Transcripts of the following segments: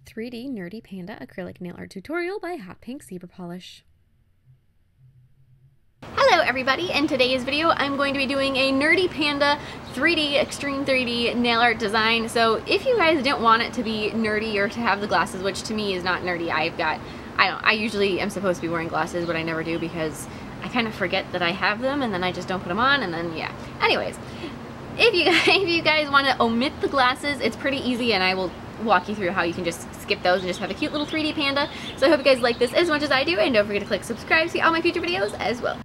3D Nerdy Panda Acrylic Nail Art Tutorial by Hotpinkzebrapolish. Hello everybody, in today's video I'm going to be doing a Nerdy Panda 3D Extreme 3D nail art design. So if you guys didn't want it to be nerdy or to have the glasses, which to me is not nerdy, I usually am supposed to be wearing glasses, but I never do because I kind of forget that I have them and then I just don't put them on, and then yeah. Anyways, if you guys want to omit the glasses, it's pretty easy, and I will walk you through how you can just skip those and just have a cute little 3D panda. So I hope you guys like this as much as I do, and don't forget to click subscribe to see all my future videos as well.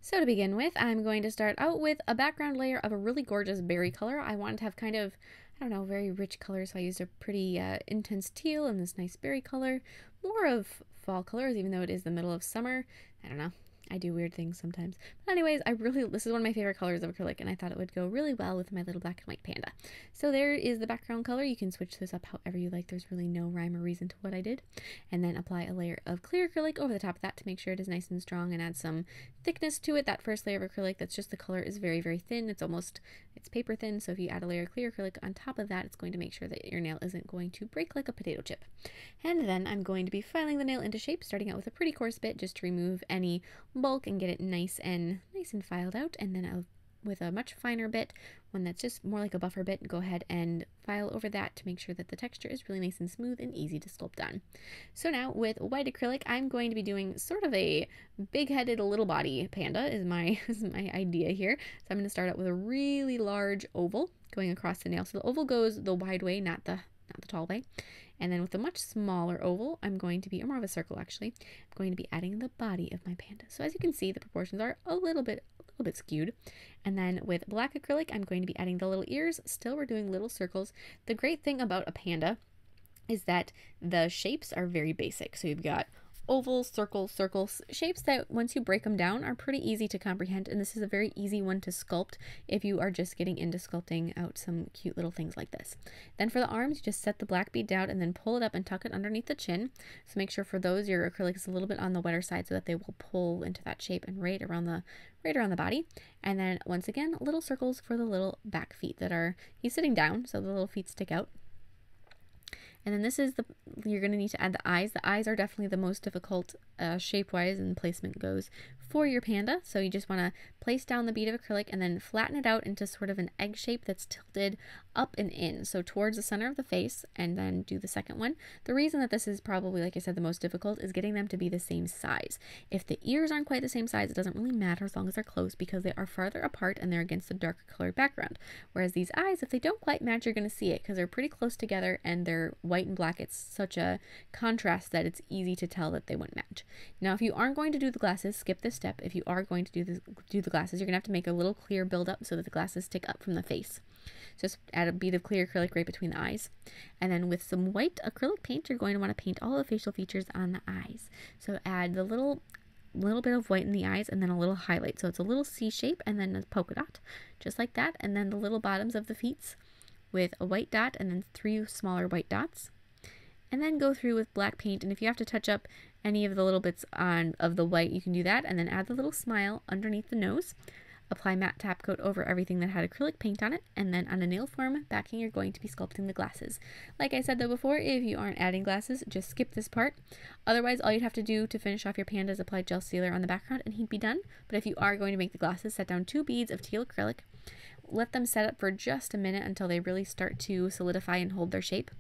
So to begin with, I'm going to start out with a background layer of a really gorgeous berry color. I wanted to have kind of, I don't know, very rich color, so I used a pretty intense teal and this nice berry color. More of fall colors, even though it is the middle of summer. I don't know. I do weird things sometimes. But anyways, this is one of my favorite colors of acrylic, and I thought it would go really well with my little black and white panda. So there is the background color. You can switch this up however you like. There's really no rhyme or reason to what I did. And then apply a layer of clear acrylic over the top of that to make sure it is nice and strong and add some thickness to it. That first layer of acrylic, that's just the color is very, very thin. It's paper thin, so if you add a layer of clear acrylic on top of that, it's going to make sure that your nail isn't going to break like a potato chip. And then I'm going to be filing the nail into shape, starting out with a pretty coarse bit just to remove any bulk and get it nice and filed out, and then with a much finer bit, one that's just more like a buffer bit, go ahead and file over that to make sure that the texture is really nice and smooth and easy to sculpt on. So now with white acrylic, I'm going to be doing sort of a big-headed little body panda is my idea here. So I'm going to start out with a really large oval going across the nail. So the oval goes the wide way, not the tall way. And then with a much smaller oval, I'm going to be, or more of a circle actually, I'm going to be adding the body of my panda. So as you can see, the proportions are a little bit skewed. And then with black acrylic, I'm going to be adding the little ears. Still, we're doing little circles. The great thing about a panda is that the shapes are very basic. So you've got ovals, circles, shapes that once you break them down are pretty easy to comprehend, and this is a very easy one to sculpt if you are just getting into sculpting out some cute little things like this. Then for the arms, you just set the black bead down and then pull it up and tuck it underneath the chin. So make sure for those your acrylic is a little bit on the wetter side so that they will pull into that shape and right around the body. And then once again, little circles for the little back feet he's sitting down, so the little feet stick out. And then you're going to need to add the eyes. The eyes are definitely the most difficult shape-wise and placement goes for your panda. So you just want to place down the bead of acrylic and then flatten it out into sort of an egg shape that's tilted up and in. So towards the center of the face, and then do the second one. The reason that this is probably, like I said, the most difficult is getting them to be the same size. If the ears aren't quite the same size, it doesn't really matter as long as they're close because they are farther apart and they're against a darker colored background. Whereas these eyes, if they don't quite match, you're going to see it because they're pretty close together and they're white and black. It's such a contrast that it's easy to tell that they wouldn't match. Now, if you aren't going to do the glasses, skip this step. If you are going to do the glasses, you're going to have to make a little clear buildup so that the glasses stick up from the face. Just add a bead of clear acrylic right between the eyes. And then with some white acrylic paint, you're going to want to paint all the facial features on the eyes. So add the little bit of white in the eyes and then a little highlight. So it's a little C shape and then a polka dot, just like that. And then the little bottoms of the feet with a white dot and then 3 smaller white dots. And then go through with black paint, and if you have to touch up any of the little bits of the white, you can do that, and then add the little smile underneath the nose. Apply matte top coat over everything that had acrylic paint on it, and then on a nail form backing, you're going to be sculpting the glasses. Like I said though before, if you aren't adding glasses, just skip this part. Otherwise, all you'd have to do to finish off your panda is apply gel sealer on the background and he'd be done. But if you are going to make the glasses, set down 2 beads of teal acrylic. Let them set up for just a minute until they really start to solidify and hold their shape.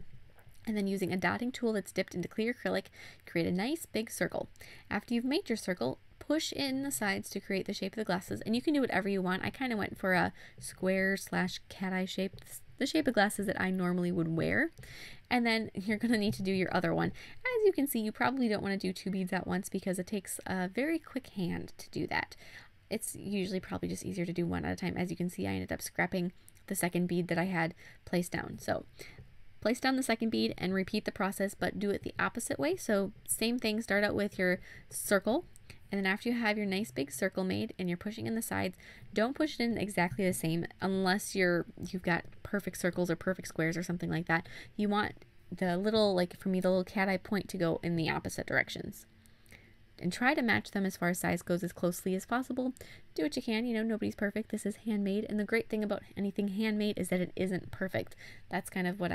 And then using a dotting tool that's dipped into clear acrylic, create a nice big circle. After you've made your circle, push in the sides to create the shape of the glasses, and you can do whatever you want. I kind of went for a square / cat eye shape, the shape of glasses that I normally would wear. And then you're going to need to do your other one. As you can see, you probably don't want to do 2 beads at once because it takes a very quick hand to do that. It's usually probably just easier to do one at a time. As you can see, I ended up scrapping the second bead that I had placed down. So place down the second bead and repeat the process, but do it the opposite way. So same thing, start out with your circle, and then after you have your nice big circle made and you're pushing in the sides, don't push it in exactly the same unless you've got perfect circles or perfect squares or something like that. You want the little, like for me, the little cat eye point to go in the opposite directions. And try to match them as far as size goes as closely as possible. Do what you can, nobody's perfect. This is handmade, and the great thing about anything handmade is that it isn't perfect. That's kind of what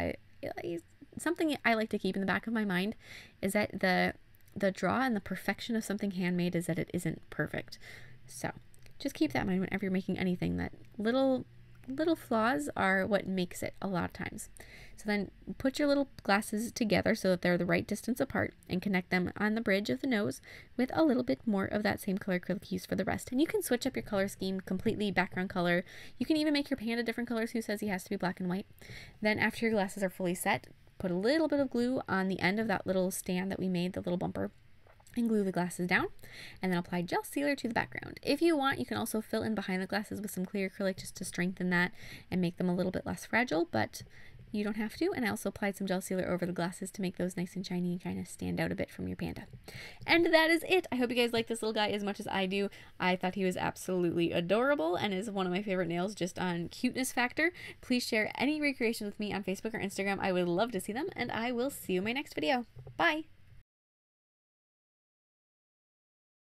something I like to keep in the back of my mind is that the draw and the perfection of something handmade is that it isn't perfect. So just keep that in mind whenever you're making anything, that little flaws are what makes it a lot of times. So then put your little glasses together so that they're the right distance apart and connect them on the bridge of the nose with a little bit more of that same color acrylic used for the rest. And you can switch up your color scheme completely, background color. You can even make your panda different colors. Who says he has to be black and white? Then after your glasses are fully set, put a little bit of glue on the end of that little stand that we made, the little bumper, and glue the glasses down, and then apply gel sealer to the background. If you want, you can also fill in behind the glasses with some clear acrylic just to strengthen that and make them a little bit less fragile, but you don't have to. And I also applied some gel sealer over the glasses to make those nice and shiny and kind of stand out a bit from your panda. And that is it. I hope you guys like this little guy as much as I do. I thought he was absolutely adorable and is one of my favorite nails just on cuteness factor. Please share any recreations with me on Facebook or Instagram. I would love to see them, and I will see you in my next video. Bye!